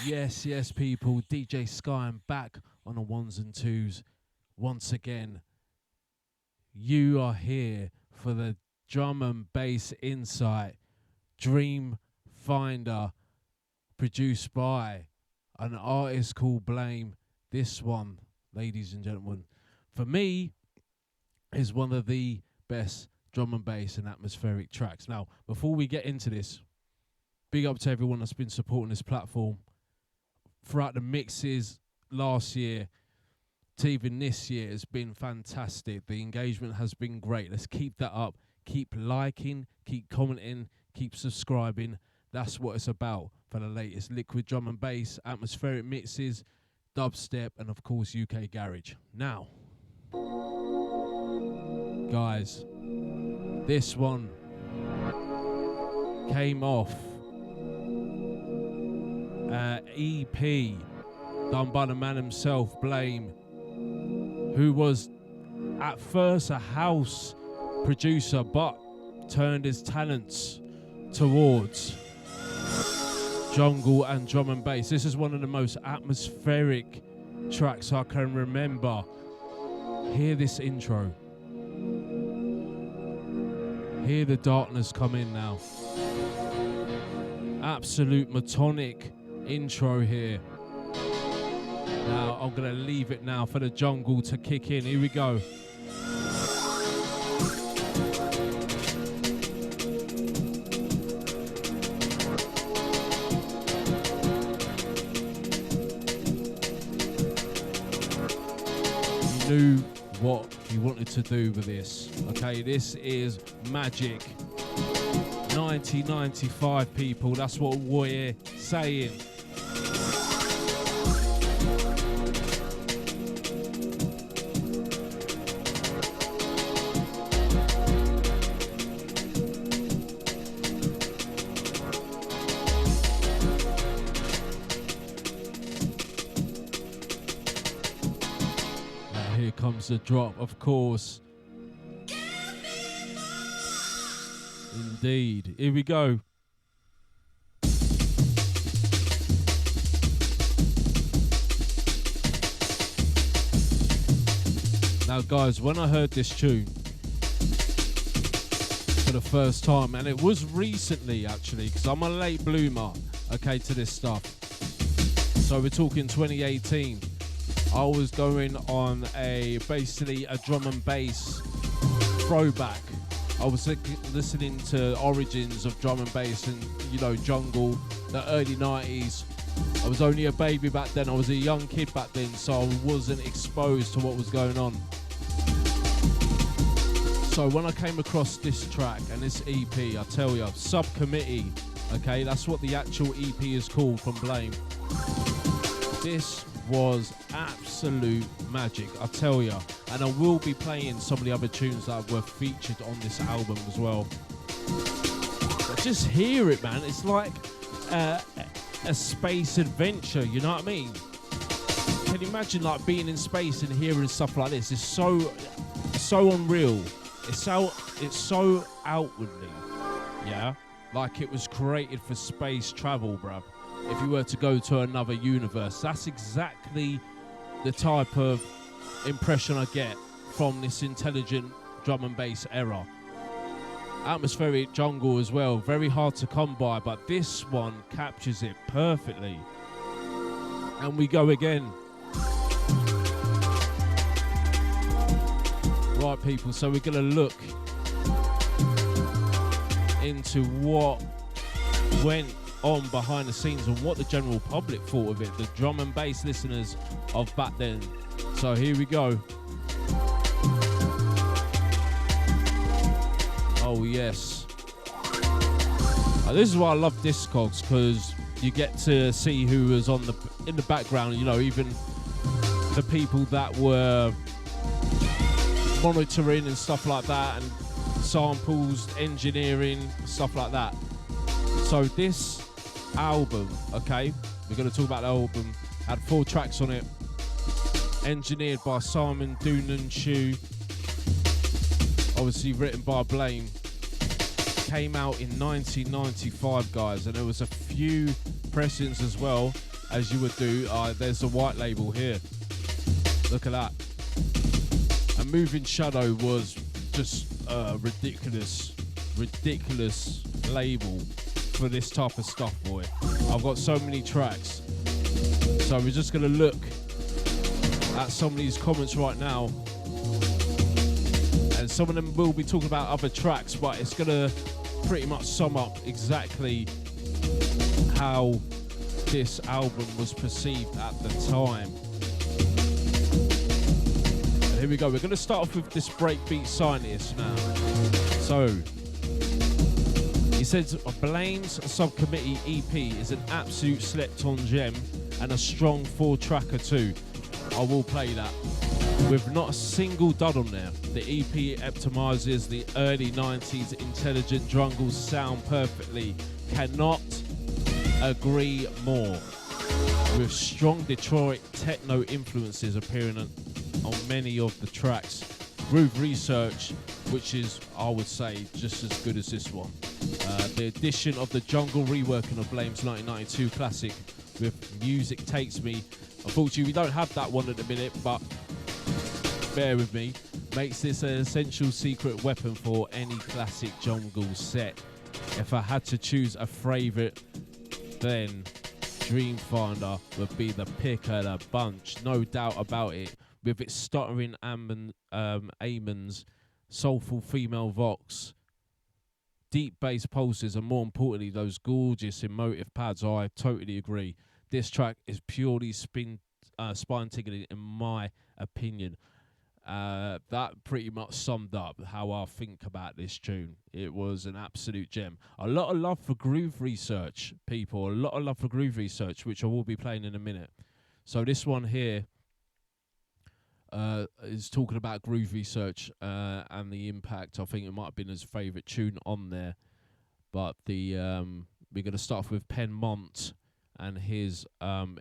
Yes, people. DJ Sky, I'm back on the ones and twos once again. You are here for the Drum and Bass Insight Dream Finder, produced by an artist called Blame. This one, ladies and gentlemen, for me, is one of the best drum and bass and atmospheric tracks. Now, before we get into this, big up to everyone that's been supporting this platform throughout the mixes last year to even this year. Has been fantastic. The engagement has been great. Let's keep that up. Keep liking, keep commenting, keep subscribing. That's what it's about for the latest liquid drum and bass, atmospheric mixes, dubstep, and of course UK garage. Now, guys, this one came off EP done by the man himself, Blame, who was at first a house producer but turned his talents towards jungle and drum and bass. This is one of the most atmospheric tracks I can remember. Hear this intro. Hear the darkness come in now. Absolute metonic intro here. Now I'm gonna leave it now for the jungle to kick in. Here we go. You knew what you wanted to do with this. Okay, this is magic. 1995, people, that's what we're saying. Now here comes the drop, of course. Indeed. Here we go. Now, guys, when I heard this tune for the first time, and it was recently actually, because I'm a late bloomer, okay, to this stuff. So we're talking 2018. I was going on basically a drum and bass throwback. I was listening to origins of drum and bass and, you know, jungle, the early 90s. I was only a baby back then. I was a young kid back then, so I wasn't exposed to what was going on. So when I came across this track and this EP, I tell you, Subcommittee, okay, that's what the actual EP is called from Blame. This was absolute magic, I tell you. And I will be playing some of the other tunes that were featured on this album as well. But just hear it, man. It's like a space adventure, you know what I mean? Can you imagine like being in space and hearing stuff like this? It's so unreal. It's so outwardly, yeah? Like it was created for space travel, bruv. If you were to go to another universe, that's exactly the type of impression I get from this intelligent drum and bass era. Atmospheric jungle as well, very hard to come by, but this one captures it perfectly. And we go again. Right, people, so we're gonna look into what went on behind the scenes and what the general public thought of it, the drum and bass listeners of back then. So here we go. Oh yes. This is why I love Discogs, because you get to see who was in the background, you know, even the people that were monitoring and stuff like that, and samples, engineering, stuff like that. So this album, okay, we're going to talk about the album, had 4 tracks on it, engineered by Simon Doonan Chu, obviously written by Blame, came out in 1995, guys, and there was a few pressings as well. as you would do. There's a white label here. Look at that. And Moving Shadow was just a ridiculous label for this type of stuff, boy. I've got so many tracks. So we're just gonna look at some of these comments right now. And some of them will be talking about other tracks, but it's gonna pretty much sum up exactly how this album was perceived at the time. And here we go. We're going to start off with this Breakbeat Scientist now. So, he says, Blame's Subcommittee EP is an absolute slept-on gem and a strong 4-tracker too. I will play that. With not a single dud on there. The EP optimizes the early 90s intelligent jungle sound perfectly. Cannot agree more. With strong Detroit techno influences appearing on many of the tracks. Groove Research, which is, I would say, just as good as this one. The addition of the jungle reworking of Blame's 1992 classic with Music Takes Me. Unfortunately, we don't have that one at the minute, but bear with me. Makes this an essential secret weapon for any classic jungle set. If I had to choose a favourite, then Dreamfinder would be the pick of the bunch, no doubt about it. With its stuttering Amon's soulful female vox, deep bass pulses, and more importantly, those gorgeous emotive pads. I totally agree. This track is purely spine-tingling in my opinion. That pretty much summed up how I think about this tune. It was an absolute gem. A lot of love for Groove Research, people. A lot of love for Groove Research, which I will be playing in a minute. So this one here is talking about Groove Research and the impact. I think it might have been his favourite tune on there. But the we're going to start off with Pen Mont and his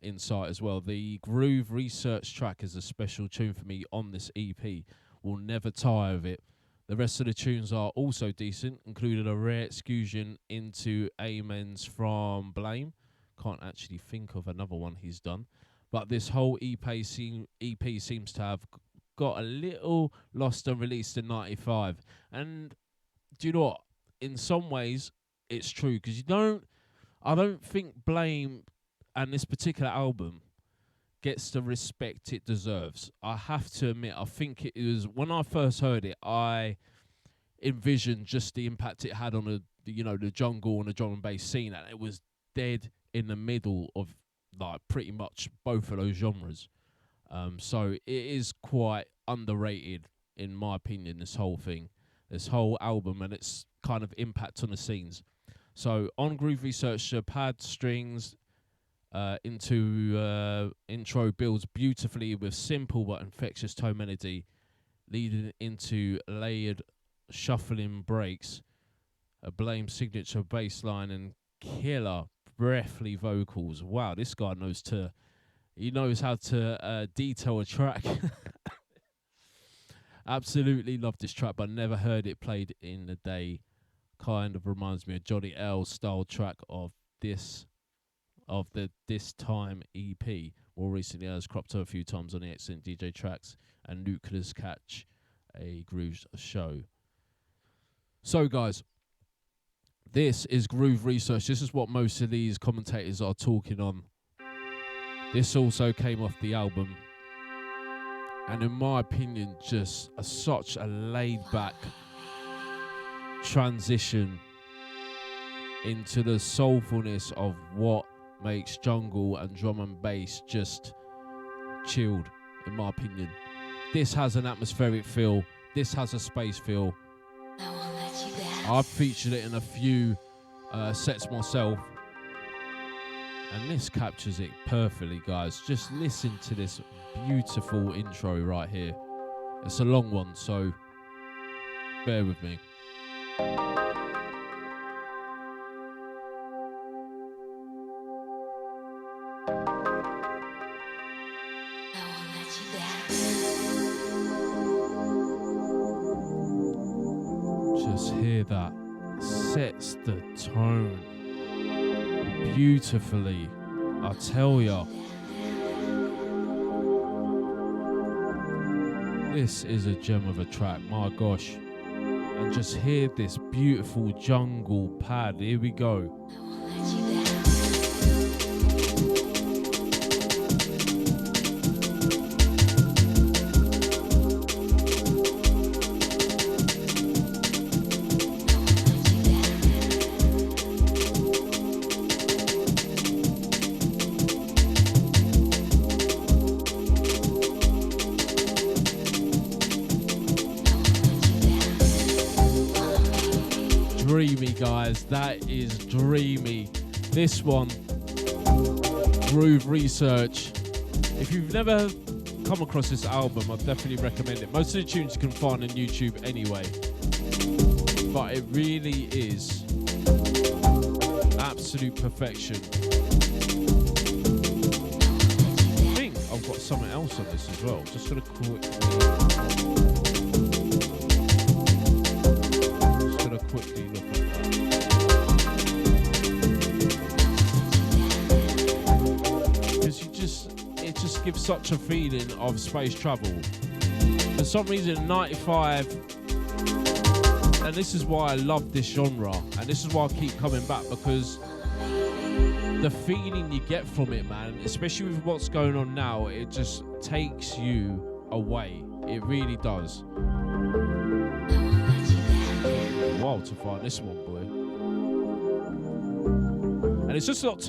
insight as well. The Groove Research track is a special tune for me on this EP. Will never tire of it. The rest of the tunes are also decent, including a rare excursion into Amens from Blame. Can't actually think of another one he's done. But this whole EP seems to have got a little lost and released in 95. And do you know what? In some ways, it's true, because I don't think Blame and this particular album gets the respect it deserves. I have to admit, I think it was, when I first heard it, I envisioned just the impact it had on the jungle and the drum and bass scene, and it was dead in the middle of like pretty much both of those genres. So it is quite underrated in my opinion, this whole thing, this whole album and its kind of impact on the scenes. So on Groove Research, pad strings into intro builds beautifully with simple but infectious tone melody, leading into layered shuffling breaks, a Blame signature bass line, and killer breathly vocals. Wow, this guy knows how to detail a track. Absolutely love this track, but never heard it played in the day. Kind of reminds me of Johnny L style track of This Time EP. More recently, has cropped up a few times on the Excellent DJ Tracks and Nucleus Catch, a Groove show. So, guys, this is Groove Research. This is what most of these commentators are talking on. This also came off the album, and in my opinion, just such a laid-back transition into the soulfulness of what makes jungle and drum and bass just chilled, in my opinion. This has an atmospheric feel. This has a space feel. I've featured it in a few sets myself, and this captures it perfectly, guys. Just listen to this beautiful intro right here. It's a long one, so bear with me. Just hear that. Sets the tone beautifully. I tell ya. This is a gem of a track, my gosh. And just hear this beautiful jungle pad. Here we go. Dreamy, guys, that is dreamy. This one, Groove Research. If you've never come across this album, I'd definitely recommend it. Most of the tunes you can find on YouTube anyway, but it really is absolute perfection. I think I've got something else on this as well. Just gonna quickly look at that. Because it just gives such a feeling of space travel. For some reason, 95, and this is why I love this genre, and this is why I keep coming back, because the feeling you get from it, man, especially with what's going on now, it just takes you away. It really does. Wow, to find this one, boy. And it's just not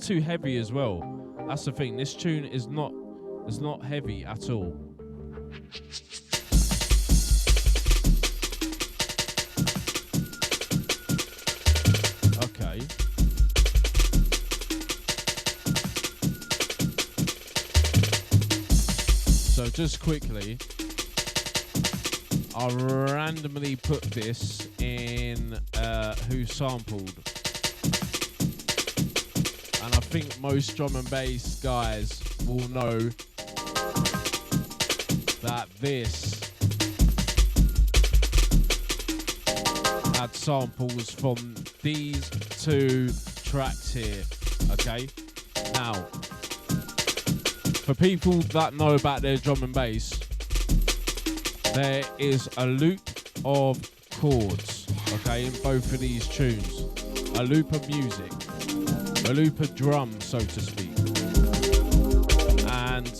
too heavy as well. That's the thing. This tune is not heavy at all. Okay. So just quickly, I randomly put this in Who Sampled, and I think most drum and bass guys will know that this had samples from these two tracks here. Okay, now for people that know about their drum and bass, there is a loop of chords, okay, in both of these tunes. A loop of music, a loop of drums, so to speak. And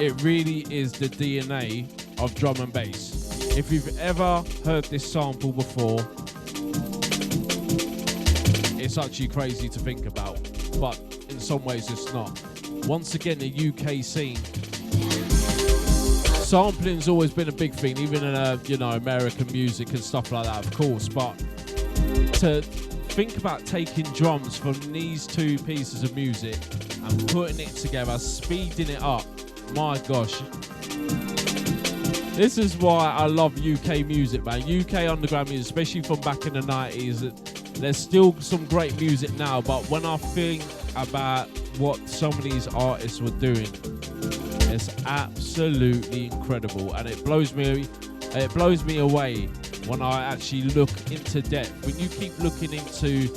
it really is the DNA of drum and bass. If you've ever heard this sample before, it's actually crazy to think about, but in some ways it's not. Once again, the UK scene, sampling's always been a big thing, even in American music and stuff like that, of course. But to think about taking drums from these two pieces of music and putting it together, speeding it up, my gosh. This is why I love UK music, man. UK underground music, especially from back in the 90s. There's still some great music now, but when I think about what some of these artists were doing, it's absolutely incredible, and it blows me away when I actually look into depth. When you keep looking into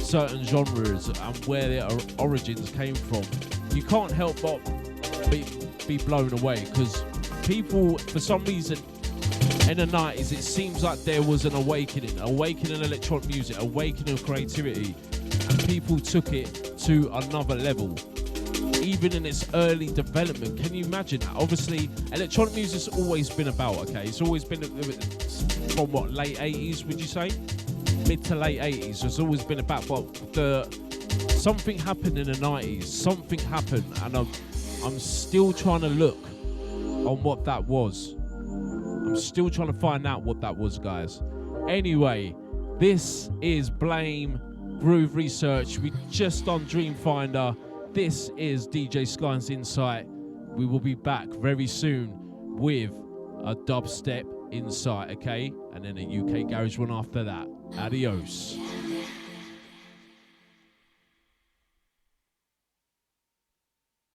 certain genres and where their origins came from, you can't help but be blown away, because people, for some reason, in the 90s, it seems like there was an awakening electronic music, awakening of creativity, and people took it to another level. Even in its early development, can you imagine that? Obviously, electronic music's always been about, okay? It's always been from what, late 80s, would you say? Mid to late 80s, it's always been about, but something happened in the 90s, something happened, and I'm still trying to look on what that was. I'm still trying to find out what that was, guys. Anyway, this is Blame Groove Research. We just on Dreamfinder. This is DJ Sky's Insight. We will be back very soon with a dubstep insight, okay? And then a UK garage one after that. Adios.